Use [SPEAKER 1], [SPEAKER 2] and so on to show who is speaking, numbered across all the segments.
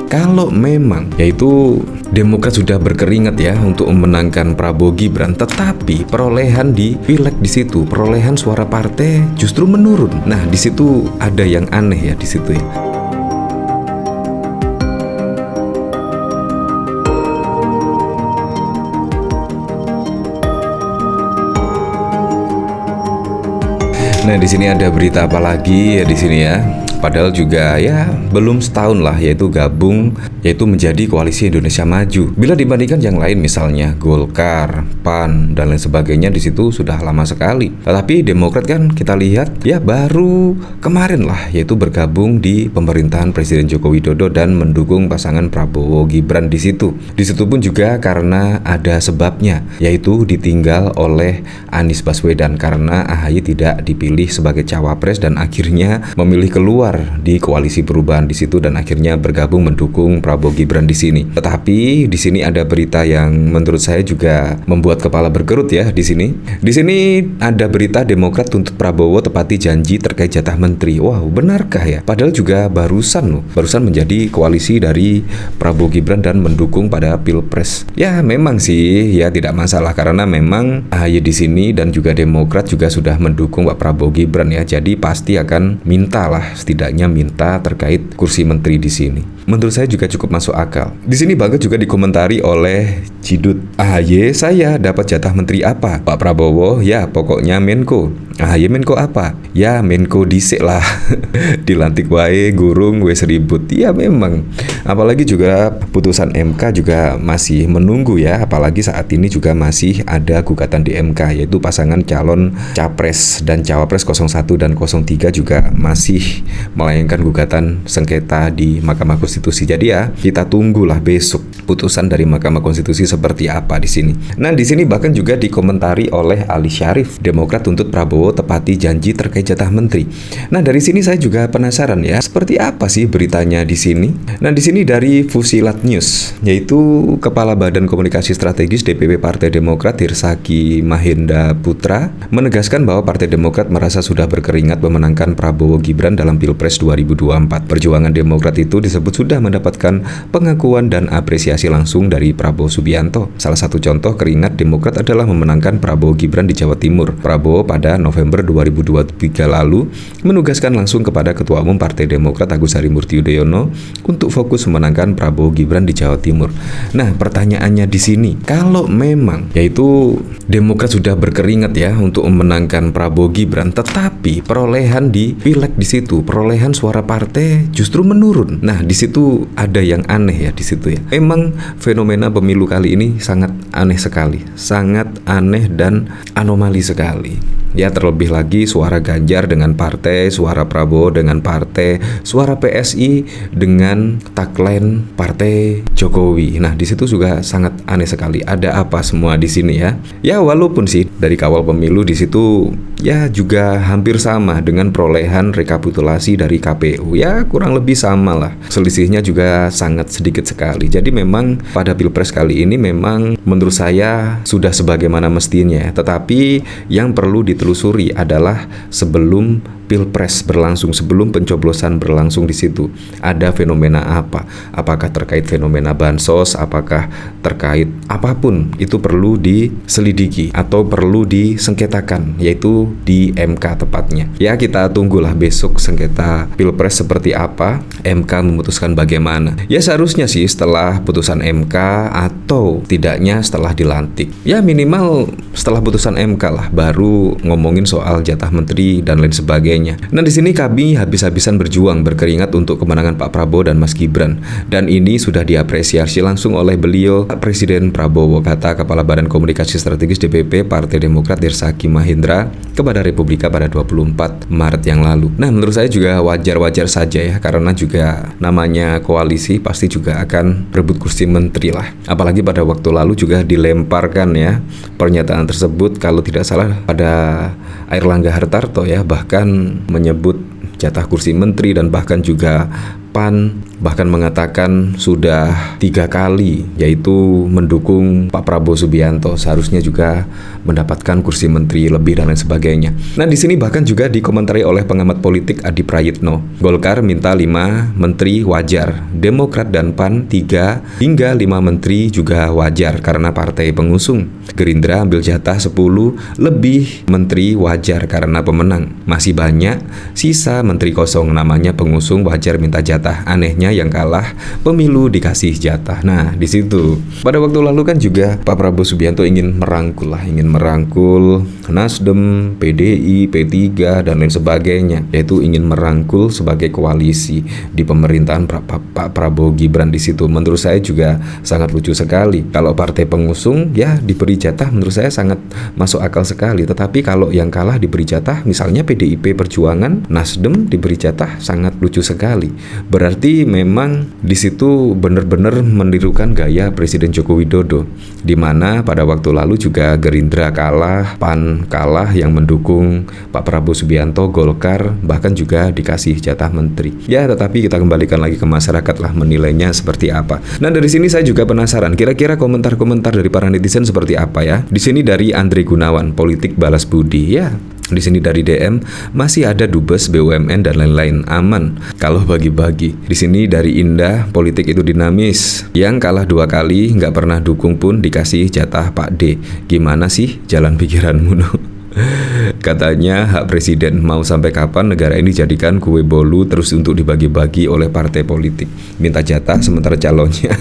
[SPEAKER 1] Kalau memang yaitu Demokrat sudah berkeringat ya untuk memenangkan Prabowo Gibran, tetapi perolehan di pileg di situ, perolehan suara partai justru menurun. Nah, di situ ada yang aneh ya di situ ya. Nah, di sini ada berita apa lagi ya di sini ya? Padahal juga ya belum setahun lah yaitu gabung yaitu menjadi Koalisi Indonesia Maju. Bila dibandingkan yang lain misalnya Golkar, PAN dan lain sebagainya di situ sudah lama sekali. Tetapi Demokrat kan kita lihat ya baru kemarin lah yaitu bergabung di pemerintahan Presiden Joko Widodo dan mendukung pasangan Prabowo Gibran di situ. Di situ pun juga karena ada sebabnya yaitu ditinggal oleh Anies Baswedan karena AHY tidak dipilih sebagai cawapres dan akhirnya memilih keluar di Koalisi Perubahan di situ dan akhirnya bergabung mendukung Prabowo Gibran di sini. Tetapi di sini ada berita yang menurut saya juga membuat kepala berkerut ya di sini. Di sini ada berita Demokrat tuntut Prabowo tepati janji terkait jatah menteri. Wow, benarkah ya? Padahal juga barusan menjadi koalisi dari Prabowo Gibran dan mendukung pada Pilpres. Ya memang sih ya tidak masalah karena memang AHY di sini dan juga Demokrat juga sudah mendukung Pak Prabowo Gibran ya. Jadi pasti akan minta terkait kursi menteri di sini. Menurut saya juga cukup masuk akal. Di sini banget juga dikomentari oleh Cidut. AHY saya dapat jatah menteri apa? Pak Prabowo ya pokoknya Menko. AHY Menko apa? Ya Menko disik lah. Dilantik wae gurung wes ribut. Ya memang. Apalagi juga putusan MK juga masih menunggu ya. Apalagi saat ini juga masih ada gugatan di MK yaitu pasangan calon capres dan cawapres 01 dan 03 juga masih melayangkan gugatan sengketa di Mahkamah Konstitusi. Jadi ya kita tunggulah besok putusan dari Mahkamah Konstitusi seperti apa di sini. Nah di sini bahkan juga dikomentari oleh Ali Syarif. Demokrat tuntut Prabowo tepati janji terkait jatah menteri. Nah dari sini saya juga penasaran ya seperti apa sih beritanya di sini. Nah di sini dari Fusilat News yaitu Kepala Badan Komunikasi Strategis DPP Partai Demokrat Hirsaki Mahendra Putra menegaskan bahwa Partai Demokrat merasa sudah berkeringat memenangkan Prabowo Gibran dalam Pilpres 2024. Perjuangan Demokrat itu disebut sudah mendapatkan pengakuan dan apresiasi langsung dari Prabowo Subianto. Salah satu contoh keringat Demokrat adalah memenangkan Prabowo Gibran di Jawa Timur. Prabowo pada November 2023 lalu menugaskan langsung kepada Ketua Umum Partai Demokrat Agus Harimurti Yudhoyono untuk fokus memenangkan Prabowo Gibran di Jawa Timur. Nah, pertanyaannya di sini, kalau memang yaitu Demokrat sudah berkeringat ya untuk memenangkan Prabowo Gibran, tetapi perolehan di pileg di situ, perolehan suara partai justru menurun. Nah, di situ ada yang aneh ya di situ ya. Memang fenomena pemilu kali ini sangat aneh sekali, sangat aneh dan anomali sekali. Ya terlebih lagi suara Ganjar dengan partai, suara Prabowo dengan partai, suara PSI dengan tagline partai Jokowi. Nah di situ juga sangat aneh sekali. Ada apa semua di sini ya? Ya walaupun sih dari kawal pemilu di situ ya juga hampir sama dengan perolehan rekapitulasi dari KPU. Ya kurang lebih sama lah. Selisihnya juga sangat sedikit sekali. Jadi memang pada Pilpres kali ini memang menurut saya sudah sebagaimana mestinya. Tetapi yang perlu ditelusuri adalah sebelum Pilpres berlangsung, sebelum pencoblosan berlangsung di situ ada fenomena apa? Apakah terkait fenomena bansos? Apakah terkait apapun? Itu perlu diselidiki atau perlu disengketakan, yaitu di MK tepatnya. Ya kita tunggulah besok sengketa Pilpres seperti apa, MK memutuskan bagaimana. Ya seharusnya sih setelah putusan MK atau tidaknya setelah dilantik. Ya minimal setelah putusan MK lah baru ngomongin soal jatah menteri dan lain sebagainya. Nah di sini kami habis-habisan berjuang berkeringat untuk kemenangan Pak Prabowo dan Mas Gibran, dan ini sudah diapresiasi langsung oleh beliau Presiden Prabowo, kata Kepala Badan Komunikasi Strategis DPP Partai Demokrat Hirsaki Mahendra kepada Republika pada 24 Maret yang lalu. Nah menurut saya juga wajar-wajar saja ya, karena juga namanya koalisi pasti juga akan berebut kursi menteri lah. Apalagi pada waktu lalu juga dilemparkan ya pernyataan tersebut kalau tidak salah pada Airlangga Hartarto ya, bahkan menyebut jatah kursi menteri dan bahkan juga PAN bahkan mengatakan sudah 3 kali yaitu mendukung Pak Prabowo Subianto, seharusnya juga mendapatkan kursi menteri lebih dan lain sebagainya. Nah, di sini bahkan juga dikomentari oleh pengamat politik Adi Prayitno. Golkar minta 5 menteri wajar, Demokrat dan PAN 3 hingga 5 menteri juga wajar karena partai pengusung. Gerindra ambil jatah 10 lebih menteri wajar karena pemenang. Masih banyak sisa menteri kosong, namanya pengusung wajar minta jatah. Anehnya yang kalah pemilu dikasih jatah. Nah, di situ pada waktu lalu kan juga Pak Prabowo Subianto ingin merangkul Nasdem, PDI, P3 dan lain sebagainya, yaitu ingin merangkul sebagai koalisi di pemerintahan Pak Prabowo Gibran di situ. Menurut saya juga sangat lucu sekali. Kalau partai pengusung ya diberi jatah, menurut saya sangat masuk akal sekali. Tetapi kalau yang kalah diberi jatah, misalnya PDIP Perjuangan, Nasdem diberi jatah, sangat lucu sekali. Berarti memang di situ benar-benar menirukan gaya Presiden Joko Widodo, di mana pada waktu lalu juga Gerindra kalah, PAN kalah yang mendukung Pak Prabowo Subianto, Golkar bahkan juga dikasih jatah menteri. Ya, tetapi kita kembalikan lagi ke masyarakat lah menilainya seperti apa. Nah, dari sini saya juga penasaran, kira-kira komentar-komentar dari para netizen seperti apa ya? Di sini dari Andre Gunawan, politik balas budi. Ya, di sini dari DM, masih ada dubes, BUMN dan lain-lain, aman kalau bagi-bagi. Di sini dari Indah, politik itu dinamis. Yang kalah 2 kali nggak pernah dukung pun dikasih jatah Pak D. Gimana sih jalan pikiranmu, no? Katanya hak presiden, mau sampai kapan negara ini dijadikan kue bolu terus untuk dibagi-bagi oleh partai politik, minta jatah sementara calonnya.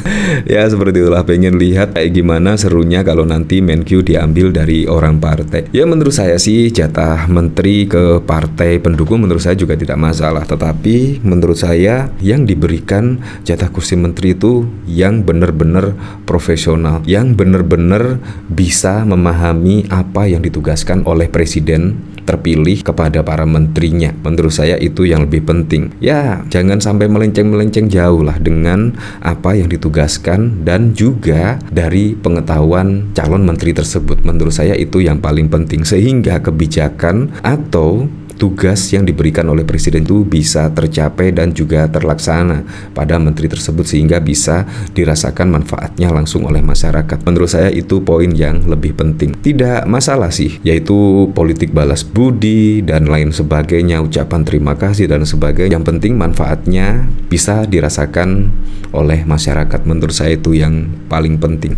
[SPEAKER 1] Ya seperti itulah, pengen lihat kayak gimana serunya kalau nanti Menkyu diambil dari orang partai. Ya menurut saya sih jatah menteri ke partai pendukung menurut saya juga tidak masalah, tetapi menurut saya yang diberikan jatah kursi menteri itu yang benar-benar profesional, yang benar-benar bisa memahami apa yang ditugaskan oleh presiden terpilih kepada para menterinya. Menurut saya itu yang lebih penting. Ya, jangan sampai melenceng-melenceng jauh lah dengan apa yang ditugaskan dan juga dari pengetahuan calon menteri tersebut. Menurut saya itu yang paling penting, sehingga kebijakan atau tugas yang diberikan oleh presiden itu bisa tercapai dan juga terlaksana pada menteri tersebut sehingga bisa dirasakan manfaatnya langsung oleh masyarakat. Menurut saya itu poin yang lebih penting. Tidak masalah sih, yaitu politik balas budi dan lain sebagainya, ucapan terima kasih dan sebagainya. Yang penting manfaatnya bisa dirasakan oleh masyarakat. Menurut saya itu yang paling penting.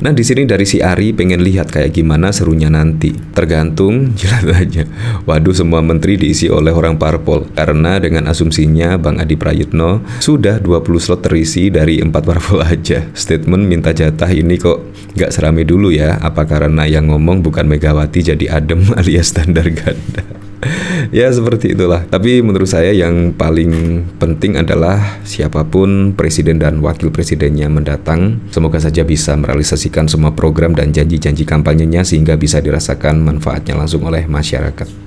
[SPEAKER 1] Nah, di sini dari si Ari pengen lihat kayak gimana serunya nanti. Tergantung jelas aja. Waduh, semua menteri diisi oleh orang parpol. Karena dengan asumsinya Bang Adi Prayitno sudah 20 slot terisi dari 4 parpol aja. Statement minta jatah ini kok gak serame dulu ya. Apa karena yang ngomong bukan Megawati jadi adem alias standar ganda? Ya seperti itulah. Tapi menurut saya yang paling penting adalah siapapun presiden dan wakil presidennya mendatang, semoga saja bisa merealisasikan semua program dan janji-janji kampanyenya sehingga bisa dirasakan manfaatnya langsung oleh masyarakat.